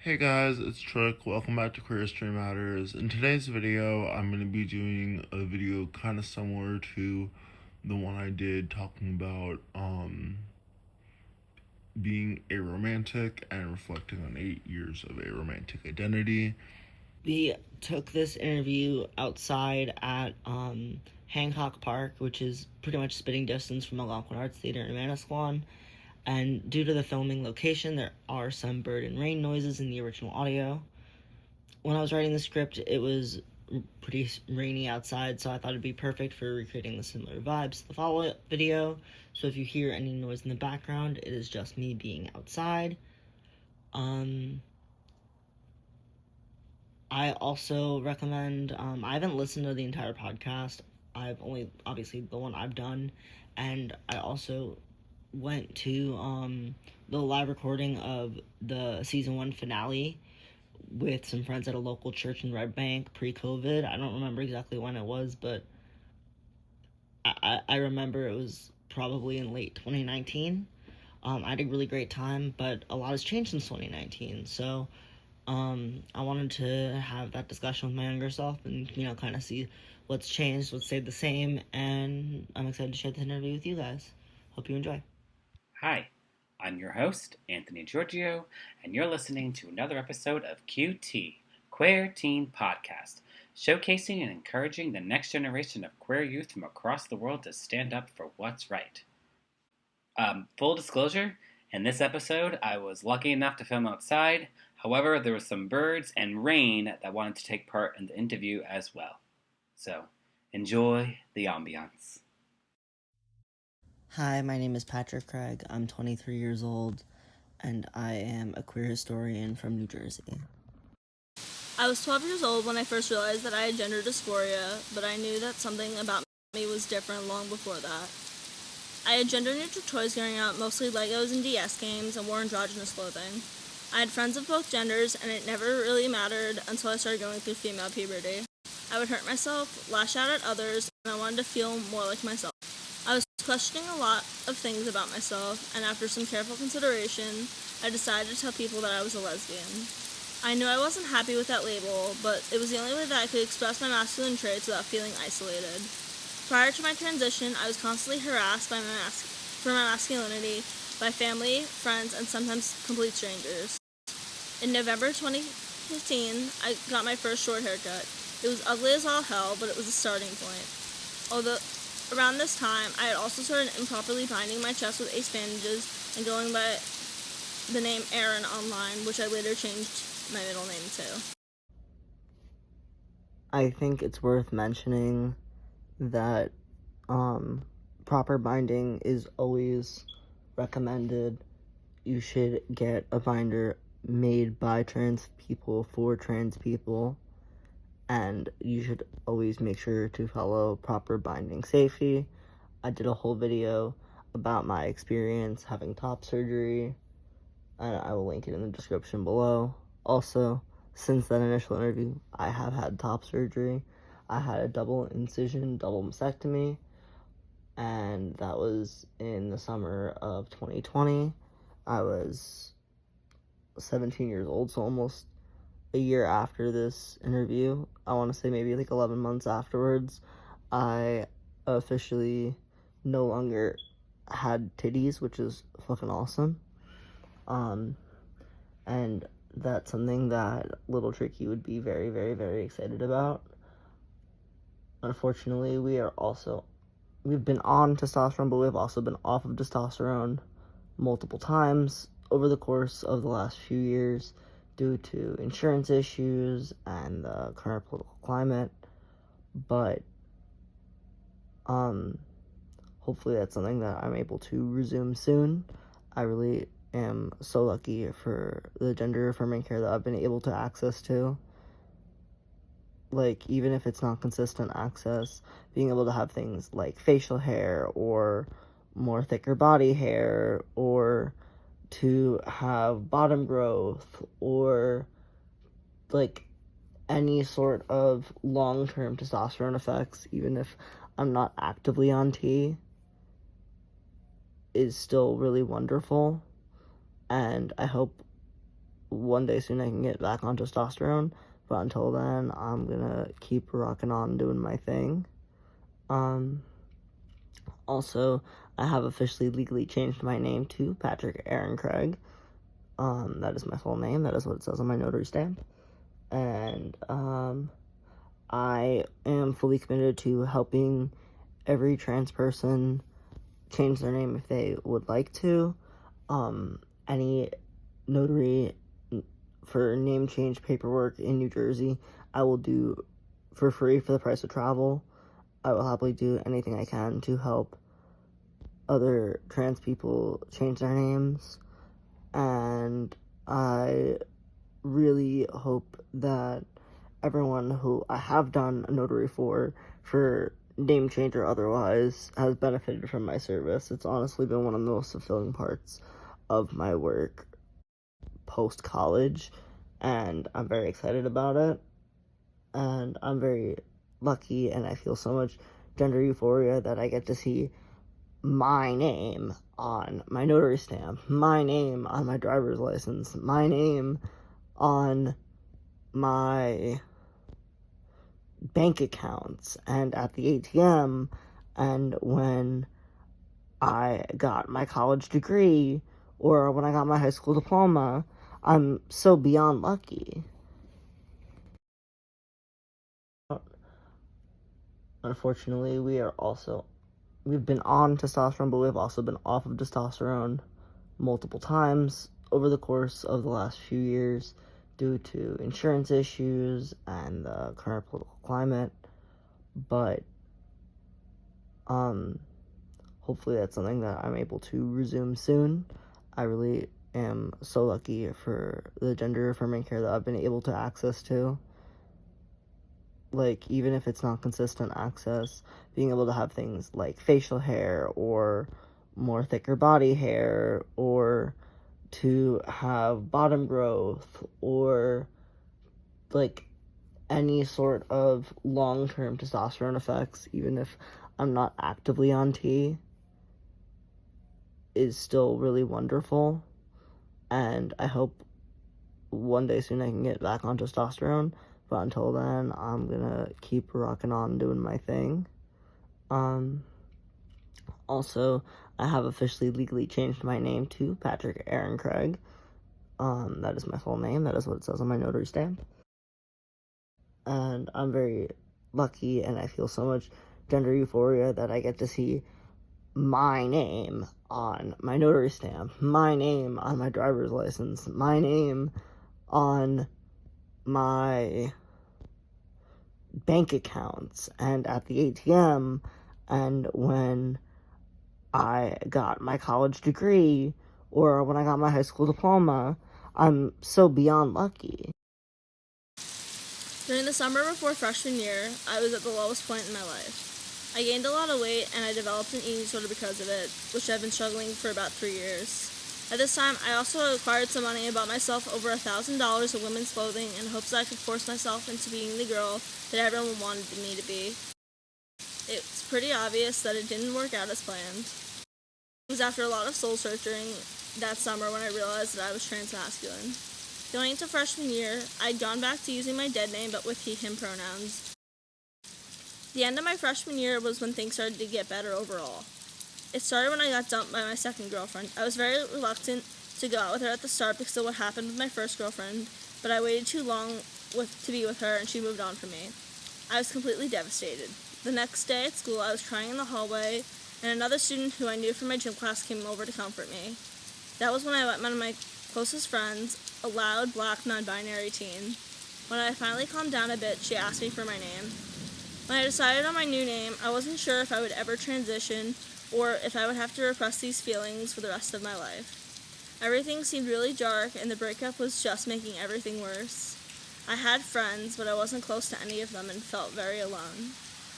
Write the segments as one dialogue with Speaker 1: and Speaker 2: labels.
Speaker 1: Hey guys, it's Trick. Welcome back to Queer History Matters. In today's video, I'm going to be doing a video kind of similar to the one I did talking about being aromantic and reflecting on 8 years of aromantic identity.
Speaker 2: We took this interview outside at Hancock Park, which is pretty much spitting distance from Algonquin Arts Theater in Manasquan. And due to the filming location, there are some bird and rain noises in the original audio. When I was writing the script, it was pretty rainy outside, so I thought it'd be perfect for recreating the similar vibes to the follow-up video. So if you hear any noise in the background, it is just me being outside. I also recommend, I haven't listened to the entire podcast. I've only, obviously, the one I've done. And I also went to the live recording of the season 1 finale with some friends at a local church in Red Bank pre-COVID. I don't remember exactly when it was, but I remember it was probably in late 2019. I had a really great time, but a lot has changed since 2019. So I wanted to have that discussion with my younger self and, kind of see what's changed, what's stayed the same, and I'm excited to share this interview with you guys. Hope you enjoy.
Speaker 3: Hi, I'm your host, Anthony Giorgio, and you're listening to another episode of QT, Queer Teen Podcast, showcasing and encouraging the next generation of queer youth from across the world to stand up for what's right. Full disclosure, in this episode, I was lucky enough to film outside. However, there were some birds and rain that wanted to take part in the interview as well. So, enjoy the ambiance.
Speaker 2: Hi, my name is Patrick Craig. I'm 23 years old, and I am a queer historian from New Jersey.
Speaker 4: I was 12 years old when I first realized that I had gender dysphoria, but I knew that something about me was different long before that. I had gender-neutral toys growing up, mostly Legos and DS games, and wore androgynous clothing. I had friends of both genders, and it never really mattered until I started going through female puberty. I would hurt myself, lash out at others, and I wanted to feel more like myself. I was questioning a lot of things about myself, and after some careful consideration, I decided to tell people that I was a lesbian. I knew I wasn't happy with that label, but it was the only way that I could express my masculine traits without feeling isolated. Prior to my transition, I was constantly harassed for my masculinity by family, friends, and sometimes complete strangers. In November 2015, I got my first short haircut. It was ugly as all hell, but it was a starting point. Although around this time, I had also started improperly binding my chest with ace bandages and going by the name Aaron online, which I later changed my middle name to.
Speaker 2: I think it's worth mentioning that proper binding is always recommended. You should get a binder made by trans people for trans people, and you should always make sure to follow proper binding safety. I did a whole video about my experience having top surgery, and I will link it in the description below. Also, since that initial interview, I have had top surgery. I had a double incision, double mastectomy, and that was in the summer of 2020. I was 17 years old, so almost a year after this interview, I want to say maybe like 11 months afterwards, I officially no longer had titties, which is fucking awesome. And that's something that Little Tricky would be very, very, very excited about. Unfortunately, we've been on testosterone, but we've also been off of testosterone multiple times over the course of the last few years due to insurance issues and the current political climate. But hopefully that's something that I'm able to resume soon. I really am so lucky for the gender affirming care that I've been able to access to. Like, even if it's not consistent access, being able to have things like facial hair or more thicker body hair, or to have bottom growth, or like any sort of long-term testosterone effects, even if I'm not actively on T, is still really wonderful. And I hope one day soon I can get back on testosterone, but until then, I'm gonna keep rocking on doing my thing. Also, I have officially legally changed my name to Patrick Aaron Craig. That is my full name. That is what it says on my notary stamp. And, I am fully committed to helping every trans person change their name if they would like to. Any notary for name change paperwork in New Jersey, I will do for free for the price of travel. I will happily do anything I can to help other trans people change their names. And I really hope that everyone who I have done a notary for name change or otherwise, has benefited from my service. It's honestly been one of the most fulfilling parts of my work post-college, and I'm very excited about it. And I'm very lucky, and I feel so much gender euphoria that I get to see my name on my notary stamp, my name on my driver's license, my name on my bank accounts and at the ATM, and when I got my college degree or when I got my high school diploma. I'm so beyond lucky. Unfortunately, we've been on testosterone, but we've also been off of testosterone multiple times over the course of the last few years due to insurance issues and the current political climate. But hopefully that's something that I'm able to resume soon. I really am so lucky for the gender affirming care that I've been able to access to. Like, even if it's not consistent access, being able to have things like facial hair or more thicker body hair, or to have bottom growth, or like any sort of long-term testosterone effects, even if I'm not actively on T, is still really wonderful. And I hope one day soon I can get back on testosterone, but until then, I'm gonna keep rocking on doing my thing. Also, I have officially legally changed my name to Patrick Aaron Craig. That is my full name. That is what it says on my notary stamp. And I'm very lucky, and I feel so much gender euphoria that I get to see my name on my notary stamp, my name on my driver's license, my name on my bank accounts and at the ATM, and when I got my college degree or when I got my high school diploma. I'm so beyond lucky.
Speaker 4: During the summer before freshman year, I was at the lowest point in my life. I gained a lot of weight and I developed an eating disorder because of it, which I've been struggling for about 3 years. At this time, I also acquired some money and bought myself over $1,000 of women's clothing in hopes that I could force myself into being the girl that everyone wanted me to be. It's pretty obvious that it didn't work out as planned. It was after a lot of soul searching that summer when I realized that I was transmasculine. Going into freshman year, I'd gone back to using my dead name but with he/him pronouns. The end of my freshman year was when things started to get better overall. It started when I got dumped by my second girlfriend. I was very reluctant to go out with her at the start because of what happened with my first girlfriend, but I waited too long to be with her and she moved on from me. I was completely devastated. The next day at school, I was crying in the hallway, and another student who I knew from my gym class came over to comfort me. That was when I met one of my closest friends, a loud, black, non-binary teen. When I finally calmed down a bit, she asked me for my name. When I decided on my new name, I wasn't sure if I would ever transition or if I would have to repress these feelings for the rest of my life. Everything seemed really dark, and the breakup was just making everything worse. I had friends, but I wasn't close to any of them and felt very alone.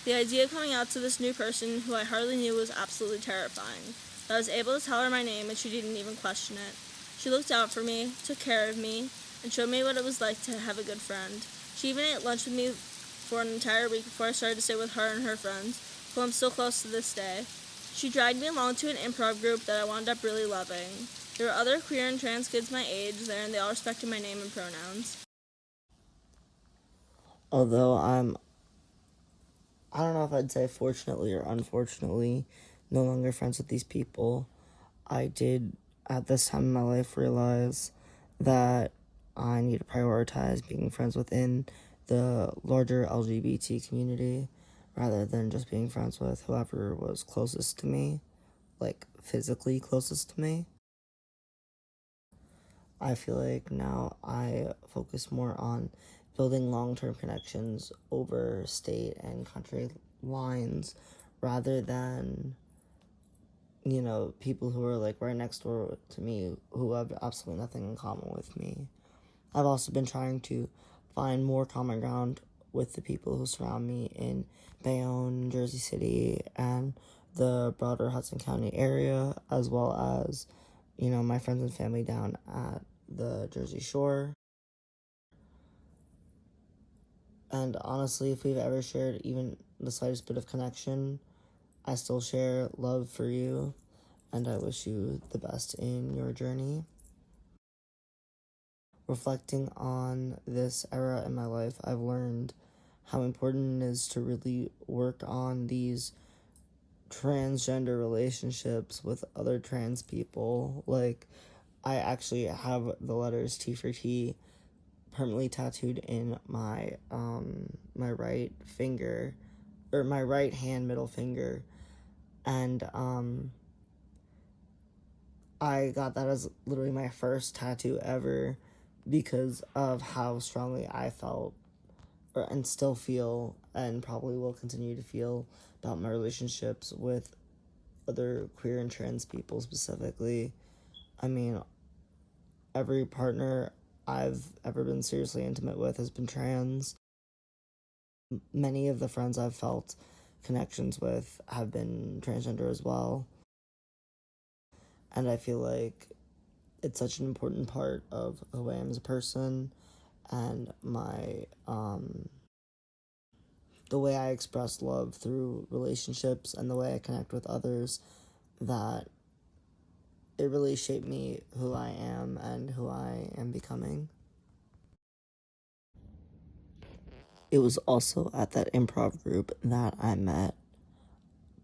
Speaker 4: The idea of coming out to this new person who I hardly knew was absolutely terrifying. But I was able to tell her my name, and she didn't even question it. She looked out for me, took care of me, and showed me what it was like to have a good friend. She even ate lunch with me for an entire week before I started to stay with her and her friends, who I'm still close to this day. She dragged me along to an improv group that I wound up really loving. There were other queer and trans kids my age there, and they all respected my name and pronouns.
Speaker 2: Although I don't know if I'd say fortunately or unfortunately, no longer friends with these people, I did at this time in my life realize that I need to prioritize being friends within the larger LGBT community rather than just being friends with whoever was closest to me, like physically closest to me. I feel like now I focus more on building long-term connections over state and country lines rather than, people who are like right next door to me who have absolutely nothing in common with me. I've also been trying to find more common ground with the people who surround me in Bayonne, Jersey City, and the broader Hudson County area, as well as, my friends and family down at the Jersey Shore. And honestly, if we've ever shared even the slightest bit of connection, I still share love for you, and I wish you the best in your journey. Reflecting on this era in my life, I've learned how important it is to really work on these transgender relationships with other trans people. Like, I actually have the letters T for T permanently tattooed in my my right finger, or my right hand middle finger, and I got that as literally my first tattoo ever because of how strongly I felt and still feel and probably will continue to feel about my relationships with other queer and trans people specifically. I mean, every partner I've ever been seriously intimate with has been trans. Many of the friends I've felt connections with have been transgender as well. And I feel like it's such an important part of who I am as a person and my the way I express love through relationships and the way I connect with others, that it really shaped me who I am and who I am becoming. It was also at that improv group that I met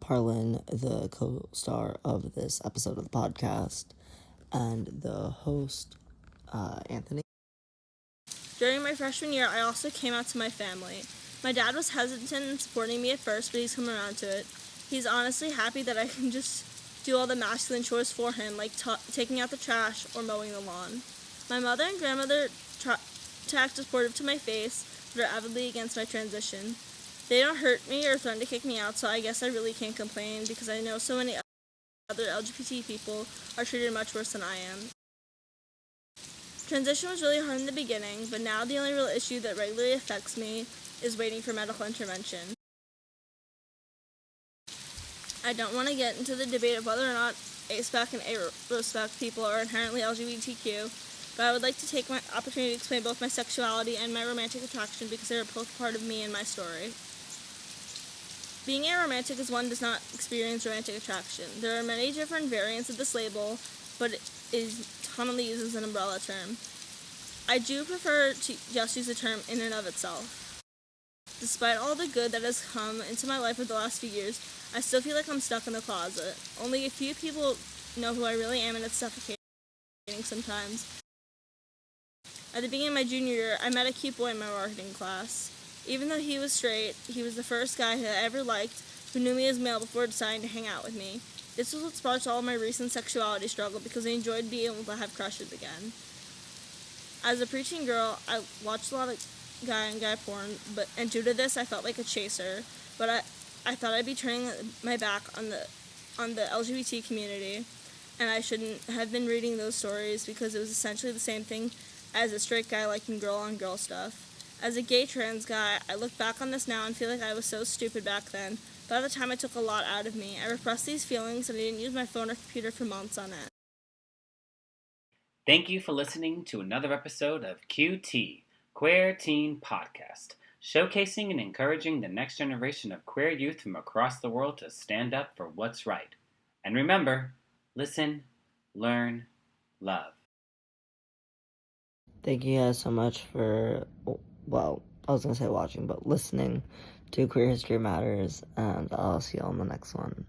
Speaker 2: Parlin, the co-star of this episode of the podcast, and the host, Anthony.
Speaker 4: During my freshman year, I also came out to my family. My dad was hesitant in supporting me at first, but he's come around to it. He's honestly happy that I can just do all the masculine chores for him, like taking out the trash or mowing the lawn. My mother and grandmother try to act supportive to my face, but are avidly against my transition. They don't hurt me or threaten to kick me out, so I guess I really can't complain because I know so many other LGBT people are treated much worse than I am. Transition was really hard in the beginning, but now the only real issue that regularly affects me is waiting for medical intervention. I don't want to get into the debate of whether or not A-spec and A-spec people are inherently LGBTQ, but I would like to take my opportunity to explain both my sexuality and my romantic attraction because they are both part of me and my story. Being aromantic is one does not experience romantic attraction. There are many different variants of this label, but it is commonly used as an umbrella term. I do prefer to just use the term in and of itself. Despite all the good that has come into my life over the last few years, I still feel like I'm stuck in the closet. Only a few people know who I really am, and it's suffocating sometimes. At the beginning of my junior year, I met a cute boy in my marketing class. Even though he was straight, he was the first guy I ever liked who knew me as male before deciding to hang out with me. This was what sparked all my recent sexuality struggle because I enjoyed being able to have crushes again. As a preteen girl, I watched a lot of guy and guy porn, and due to this, I felt like a chaser. But I thought I'd be turning my back on the LGBT community, and I shouldn't have been reading those stories because it was essentially the same thing as a straight guy liking girl-on-girl stuff. As a gay trans guy, I look back on this now and feel like I was so stupid back then, but at the time it took a lot out of me. I repressed these feelings and I didn't use my phone or computer for months on end.
Speaker 3: Thank you for listening to another episode of QT, Queer Teen Podcast, showcasing and encouraging the next generation of queer youth from across the world to stand up for what's right. And remember, listen, learn, Love.
Speaker 2: Thank you guys so much for, well, I was going to say watching, but listening to Queer History Matters, and I'll see you on the next one.